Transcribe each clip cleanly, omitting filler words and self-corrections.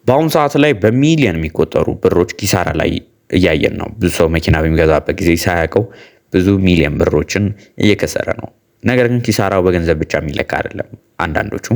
በአሁኑ ሰዓት ላይ በሚሊዮን የሚቆጠሩ ብሮች ኪሳራ ላይ እያየን ነው። ብዙ ሰው መኪና በሚገዛበት ጊዜ ሳያውቀው ብዙ ሚሊዮን ብሮችን እየከሰረ ነው። ነገር ግን ኪሳራው በገንዘብ ብቻ የሚለካ አይደለም። አንዳንዶቹ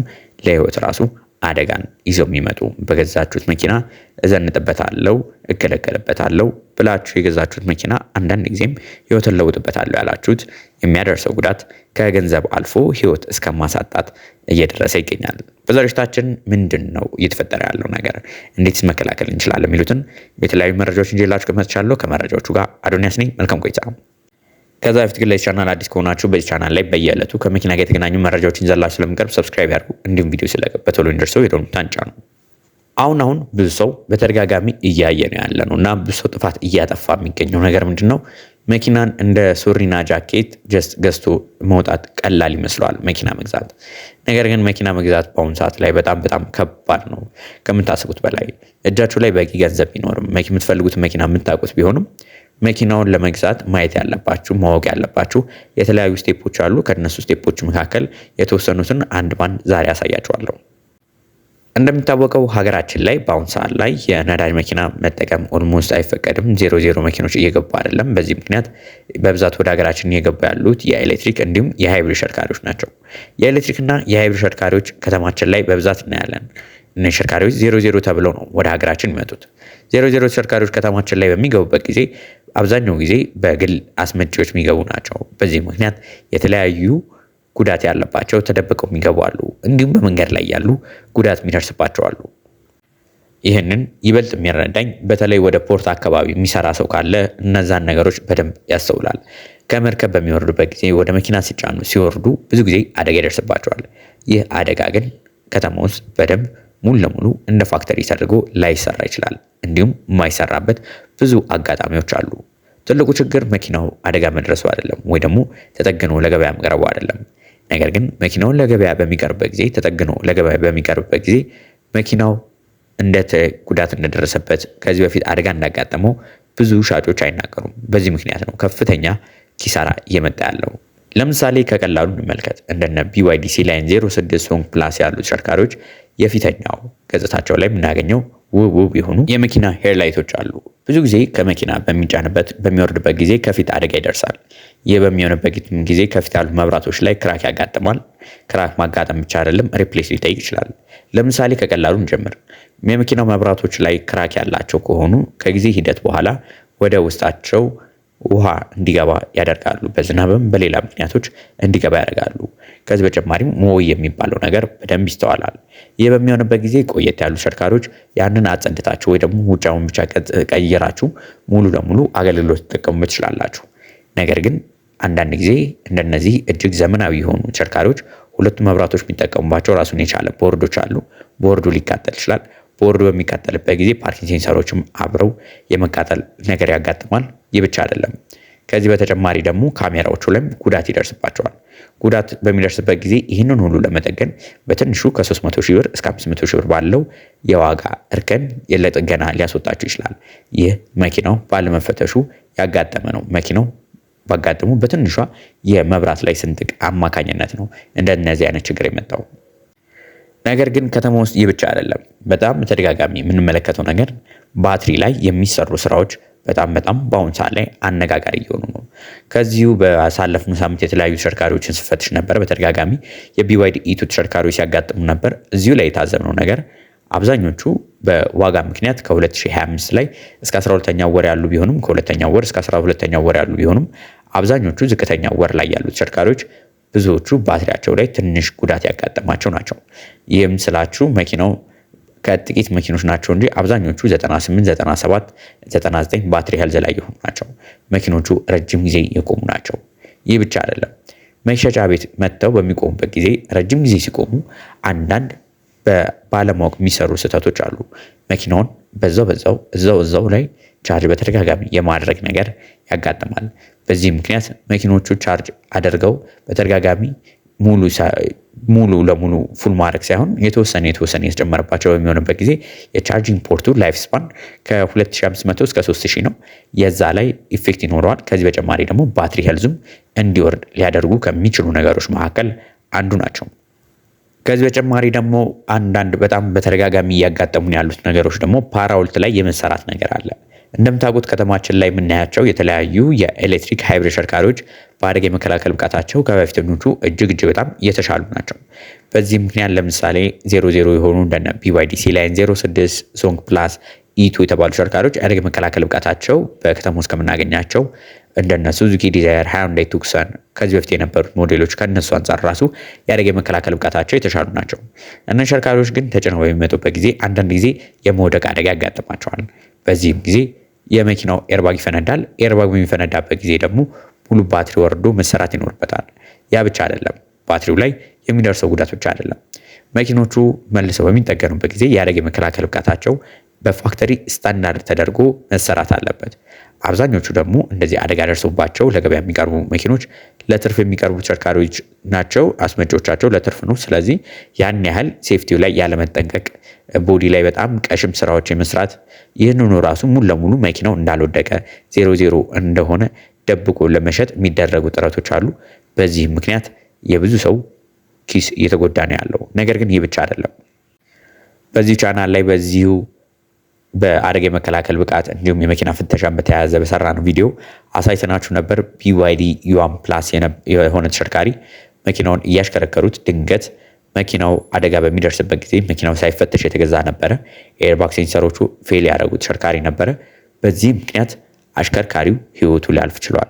ለህይወት ራሱ አደጋን ይዘው የሚመጡ በገዛችሁት መኪና እዘንጥበታለሁ፣ እገለገልበታለሁ ብላችሁ የገዛችሁት መኪና አንዳንድ ጊዜም ህይወትን ለውጥበታለሁ ያላችሁት የሚያደርሰው ጉዳት ከገንዘብ አልፎ ህይወት እስከ ማሳጣት እየደረሰ ይገኛል። በዛሬታችን ምንድን ነው እየተፈጠረ ያለው ነገር፣ እንዴትስ መከላከል እንችላለን የሚሉትን የተለያዩ መረጃዎችን ይዤላችሁ መጥቻለሁ። ከመረጃዎቹ ጋር አዶንያስ ነኝ። መልካም ቆይታ። ከዛ በፊት ግን ለዚህ ቻናል አዲስ ከሆናችሁ በዚህ ቻናል ላይ በየዕለቱ ከመኪና ጋር የተገናኙ መረጃዎችን ይዘላችሁ ስለምቀርብ ሰብስክራይብ ያድርጉ። እንዲሁም ቪዲዮ ሲለቀቅ በቶሎ እንዲደርሰው የደወል ምልክቱን ጫኑ። አሁን ብዙ ሰው በተደጋጋሚ እያየ ነው ያለነው እና ብዙ ሰው ጥፋት እያጠፋ የሚገኘው ነገር ምንድነው? መኪናን እንደ ሱሪና ጃኬት ጀስት ገዝቶ መውጣት ቀላል ይመስለዋል መኪና መግዛት። ነገር ግን መኪና መግዛት በአሁኑ ሰዓት ላይ በጣም ከባድ ነው ከምታስቡት በላይ። እጃችሁ ላይ በቂ ገንዘብ ቢኖርም የምትፈልጉት መኪና የምታውቁት ቢሆንም መኪናውን ለመግዛት ማየት ያለባችሁ ማወቅ ያለባችሁ የተለያዩ ስቴፖች አሉ። ከነሱ ስቴፖች መካከል የተወሰኑትን አንድ ባንድ ዛሬ ያሳያችኋለሁ። እንደሚታወቀው ሀገራችን ላይ በአሁኑ ሰዓት ላይ የነዳጅ መኪና መጠቀም ኦልሞስት አይፈቀድም። 00 መኪኖች እየገቡ አይደለም። በዚህ ምክንያት በብዛት ወደ ሀገራችን እየገቡ ያሉት የኤሌክትሪክ እንዲሁም የሃይብሪድ ተሽከርካሪዎች ናቸው። የኤሌክትሪክና የሃይብሪድ ተሽከርካሪዎች ከተማችን ላይ በብዛት እናያለን። እነዚህ ተሽከርካሪዎች 00 ተብለው ነው ወደ ሀገራችን የሚመጡት። 00 ተሽከርካሪዎች ከተማችን ላይ በሚገቡበት ጊዜ አብዛኛው ጊዜ በግል አስመጪዎች የሚገቡ ናቸው። በዚህ ምክንያት የተለያዩ ጉዳት ያለባቸው ተደብቀው የሚገቡ አሉ። እንዲሁም በመንገድ ላይ ያሉ ጉዳት የሚደርስባቸው አሉ። ይህንን ይበልጥ የሚረዳኝ በተለይ ወደ ፖርት አካባቢ የሚሰራ ሰው ካለ እነዛን ነገሮች በደንብ ያስተውላል። ከመርከብ በሚወርዱበት ጊዜ ወደ መኪና ሲጫኑ ሲወርዱ ብዙ ጊዜ አደጋ ይደርስባቸዋል። ይህ አደጋ ግን ከተማ ውስጥ በደንብ ሙሉ ለሙሉ እንደ ፋክተሪ ተደርጎ ላይሰራ ይችላል። እንዲሁም የማይሰራበት ብዙ አጋጣሚዎች አሉ። ትልቁ ችግር መኪናው አደጋ መድረሱ አይደለም ወይ ደግሞ ተጠግኖ ለገበያ መቅረቡ አይደለም። ነገር ግን መኪናውን ለገበያ በሚቀርብበት ጊዜ ተጠግኖ ለገበያ በሚቀርብበት ጊዜ መኪናው ጉዳት እንደደረሰበት ከዚህ በፊት አደጋ እንዳጋጠመው ብዙ ሻጮች አይናገሩም። በዚህ ምክንያት ነው ከፍተኛ ኪሳራ እየመጣ ያለው። ለምሳሌ ከቀላሉ እንመልከት። እንደነ BYD C-Line 06 ሶንግ ፕላስ ያሉ ተሽከርካሪዎች የፊተኛው ገጽታቸው ላይ የምናገኘው ውብ የሆኑ የመኪና ሄድላይቶች አሉ። ብዙ ጊዜ ከመኪና በሚወርድበት ጊዜ ከፊት አደጋ ይደርሳል። ይህ በሚሆንበት ጊዜ ከፊት ያሉ መብራቶች ላይ ክራክ ያጋጥማል። ክራክ ማጋጠም ብቻ አይደለም ሪፕሌስ ሊጠይቅ ይችላል። ለምሳሌ ከቀላሉ እንጀምር። የመኪናው መብራቶች ላይ ክራክ ያላቸው ከሆኑ ከጊዜ ሂደት በኋላ ወደ ውስጣቸው ውሃ እንዲገባ ያደርጋሉ። በዝናብም በሌላ ምክንያቶች እንዲገባ ያደርጋሉ። ከዚህ በተጨማሪም ሞይ የሚባለው ነገር በደንብ ይስተዋላል። ይህ በሚሆንበት ጊዜ ቆየት ያሉ ተሽከርካሪዎች ያንን አጸድታችሁ ወይ ደግሞ ውጫውን ብቻ ቀይራችሁ ሙሉ ለሙሉ አገልግሎት ተጠቀሙበት ትችላላችሁ። ነገር ግን አንዳንድ ጊዜ እንደነዚህ እጅግ ዘመናዊ የሆኑ ተሽከርካሪዎች ሁለቱ መብራቶች የሚጠቀሙባቸው ራሱን የቻለ ቦርዶች አሉ። ቦርዱ ሊቃጠል ይችላል። ቦርዱ በሚቃጠልበት ጊዜ ፓርኪንግ ሴንሰሮችም አብረው የመቃጠል ነገር ያጋጥማል። ይህ ብቻ አይደለም። ከዚህ በተጨማሪ ደግሞ ካሜራዎቹ ላይም ጉዳት ይደርስባቸዋል። ጉዳት በሚደርስበት ጊዜ ይህንን ሁሉ ለመጠገን በትንሹ ከ300 ሺህ ብር እስከ 500 ሺህ ብር ባለው የዋጋ እርከን ለጥገና ሊያስወጣችሁ ይችላል። ይህ መኪናው ባለመፈተሹ ያጋጠመ ነው። መኪናው ባጋጠሙ በትንሿ የመብራት ላይ ስንጥቅ አማካኝነት ነው እንደነዚህ አይነት ችግር የመጣው። ነገር ግን ከተማ ውስጥ ይህ ብቻ አይደለም። በጣም ተደጋጋሚ የምንመለከተው ነገር ባትሪ ላይ የሚሰሩ ስራዎች በጣም በአሁን ሰዓት ላይ አነጋጋሪ እየሆኑ ነው። ከዚሁ ባሳለፍነው ሳምንት የተለያዩ ተሽከርካሪዎችን ስፈትሽ ነበር። በተደጋጋሚ የBYD E2 ተሽከርካሪዎች ሲያጋጥሙ ነበር። እዚሁ ላይ የታዘብነው ነገር አብዛኞቹ በዋጋ ምክንያት ከ2025 ላይ እስከ 12ኛው ወር ያሉ ቢሆኑም ከሁለተኛው ወር እስከ 12ኛው ወር ያሉ ቢሆኑም አብዛኞቹ ዝቅተኛው ወር ላይ ያሉ ተሽከርካሪዎች ብዙዎቹ ባትሪያቸው ላይ ትንሽ ጉዳት ያጋጠማቸው ናቸው። ይህም ስላችሁ መኪናው ከጥቂት መኪኖች ናቸው እንጂ አብዛኞቹ 98፣ 97፣ 99 ባትሪ ሄልዝ ላይ የሆኑ ናቸው። መኪኖቹ ረጅም ጊዜ የቆሙ ናቸው። ይህ ብቻ አይደለም። መሸጫ ቤት መጥተው በሚቆሙበት ጊዜ ረጅም ጊዜ ሲቆሙ አንዳንድ ባለማወቅ የሚሰሩ ስህተቶች አሉ። መኪናውን እዛው ላይ ቻርጅ በተደጋጋሚ የማድረግ ነገር ያጋጥማል። በዚህ ምክንያት መኪኖቹ ቻርጅ አድርገው በተደጋጋሚ ሙሉ ለሙሉ ፉል ማድረግ ሳይሆን የተወሰነ የተጨመረባቸው በሚሆንበት ጊዜ የቻርጂንግ ፖርቱ ላይፍ ስፓን ከ2500 እስከ 3000 ነው። የዛ ላይ ኢፌክት ይኖረዋል። ከዚህ በተጨማሪ ደግሞ ባትሪ ሄልዙም እንዲወርድ ሊያደርጉ ከሚችሉ ነገሮች መካከል አንዱ ናቸው። ከዚህ በተጨማሪ ደግሞ አንዳንድ በጣም በተደጋጋሚ እያጋጠሙን ያሉት ነገሮች ደግሞ ፓራውልት ላይ የመሰራት ነገር አለ። እንደምታውቁት ከተማችን ላይ የምናያቸው የተለያዩ የኤሌክትሪክ ሃይብሪድ ተሽከርካሪዎች በአደጋ የመከላከል ብቃታቸው ከበፊተኞቹ እጅግ በጣም የተሻሉ ናቸው። በዚህ ምክንያት ለምሳሌ 00 የሆኑ እንደነ BYD C-Line 06 ሶንግ ፕላስ ኢቱ የተባሉ ተሽከርካሪዎች አደጋ የመከላከል ብቃታቸው በከተማ ውስጥ ከምናገኛቸው እንደነ ሱዙኪ ዲዛየር፣ ሃይንዳይ ቱክሰን ከዚህ በፊት የነበሩት ሞዴሎች ከነሱ አንጻር ራሱ የአደጋ የመከላከል ብቃታቸው የተሻሉ ናቸው። እነዚህ ተሽከርካሪዎች ግን ተጭነው በሚመጡበት ጊዜ አንዳንድ ጊዜ የመውደቅ አደጋ ያጋጥማቸዋል። በዚህም ጊዜ የመኪናው ኤርባግ ይፈነዳል። ኤርባግ በሚፈነዳበት ጊዜ ደግሞ ሙሉ ባትሪ ወርዶ መሰራት ይኖርበታል። ያ ብቻ አይደለም፣ ባትሪው ላይ የሚደርሰው ጉዳት ብቻ አይደለም። መኪኖቹ መልሰው በሚጠገኑበት ጊዜ የአደጋ የመከላከል ብቃታቸው በፋክተሪ ስታንዳርድ ተደርጎ መሰራት አለበት። አብዛኞቹ ደግሞ እንደዚህ አደጋ ደርሶባቸው ለገበያ የሚቀርቡ መኪኖች ለትርፍ የሚቀርቡ ተሽከርካሪዎች ናቸው። አስመጪዎቻቸው ለትርፍ ነው። ስለዚህ ያን ያህል ሴፍቲው ላይ ያለመጠንቀቅ፣ ቦዲ ላይ በጣም ቀሽም ስራዎች የመስራት ይህንኑ ራሱ ሙሉ ለሙሉ መኪናው እንዳልወደቀ 00 እንደሆነ ደብቆ ለመሸጥ የሚደረጉ ጥረቶች አሉ። በዚህም ምክንያት የብዙ ሰው ኪስ እየተጎዳ ነው ያለው። ነገር ግን ይህ ብቻ አይደለም። በዚህ ቻናል ላይ በዚሁ በአደጋ የመከላከል ብቃት እንዲሁም የመኪና ፍተሻን በተያያዘ በሰራነው ቪዲዮ አሳይተናችሁ ነበር። BYD ዩዋን ፕላስ የሆነ ተሽከርካሪ መኪናውን እያሽከረከሩት ድንገት መኪናው አደጋ በሚደርስበት ጊዜ መኪናው ሳይፈተሽ የተገዛ ነበረ። ኤርባግ ሴንሰሮቹ ፌል ያደረጉ ተሽከርካሪ ነበረ። በዚህ ምክንያት አሽከርካሪው ህይወቱ ሊያልፍ ችሏል።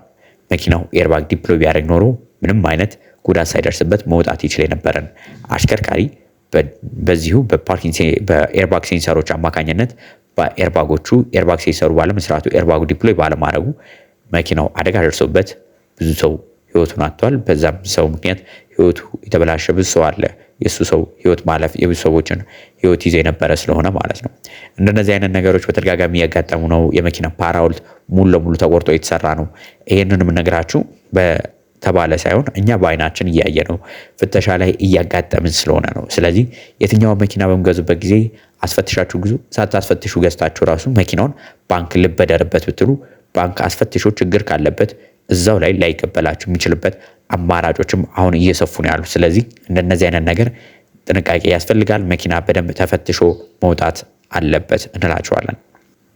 መኪናው ኤርባግ ዲፕሎይ ቢያደርግ ኖሮ ምንም አይነት ጉዳት ሳይደርስበት መውጣት ይችል የነበረን አሽከርካሪ በዚሁ በኤርባግ ሴንሰሮች አማካኝነት በኤርባጎቹ ኤርባግ ሴንሰሩ ባለመስራቱ ኤርባጉ ዲፕሎይ ባለማድረጉ መኪናው አደጋ ደርሶበት ብዙ ሰው ህይወቱን አጥቷል። በዛም ሰው ምክንያት ህይወቱ የተበላሸ ብዙ ሰው አለ። የሱ ሰው ህይወት ማለፍ የብዙ ሰዎችን ህይወት ይዘው የነበረ ስለሆነ ማለት ነው። እንደነዚህ አይነት ነገሮች በተደጋጋሚ እያጋጠሙ ነው። የመኪና ፓራውልት ሙሉ ለሙሉ ተቆርጦ የተሰራ ነው። ይሄንን የምነግራችሁ በተባለ ሳይሆን እኛ በአይናችን እያየ ነው፣ ፍተሻ ላይ እያጋጠምን ስለሆነ ነው። ስለዚህ የትኛውን መኪና በምገዙበት ጊዜ አስፈትሻችሁ ግዙ። ሳታስፈትሹ ገዝታችሁ ራሱ መኪናውን ባንክ ልበደርበት ብትሉ ባንክ አስፈትሾ ችግር ካለበት እዛው ላይ ላይቀበላችሁ የሚችልበት አማራጮችም አሁን እየሰፉ ነው ያሉት። ስለዚህ እንደነዚህ አይነት ነገር ጥንቃቄ ያስፈልጋል። መኪና በደንብ ተፈትሾ መውጣት አለበት እንላቸዋለን።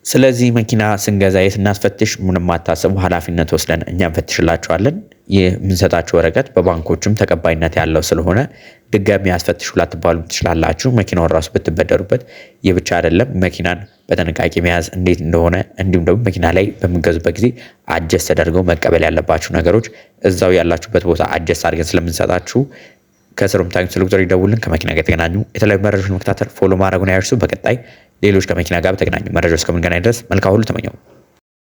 ስለዚህ መኪና ስንገዛ የት እናስፈትሽ? ምንም አታስቡ፣ ኃላፊነት ወስደን እኛ እንፈትሽላችኋለን። የምንሰጣችሁ ወረቀት በባንኮችም ተቀባይነት ያለው ስለሆነ ድጋሚ አስፈትሹ ላትባሉ ትችላላችሁ። መኪናውን ራሱ ብትበደሩበት። ይህ ብቻ አይደለም፣ መኪናን በጥንቃቄ መያዝ እንዴት እንደሆነ እንዲሁም ደግሞ መኪና ላይ በምገዙበት ጊዜ አጀስት ተደርገው መቀበል ያለባችሁ ነገሮች እዛው ያላችሁበት ቦታ አጀስት አድርገን ስለምንሰጣችሁ ከስሩም ታይም ስልክ ቁጥር ይደውልን። ከመኪና ጋር የተገናኙ የተለያዩ መረጃዎችን መከታተል ፎሎ ማድረጉን አይርሱ። በቀጣይ ሌሎች ከመኪና ጋር በተገናኙ መረጃዎች እስከምንገናኝ ድረስ መልካም ሁሉ ተመኘው።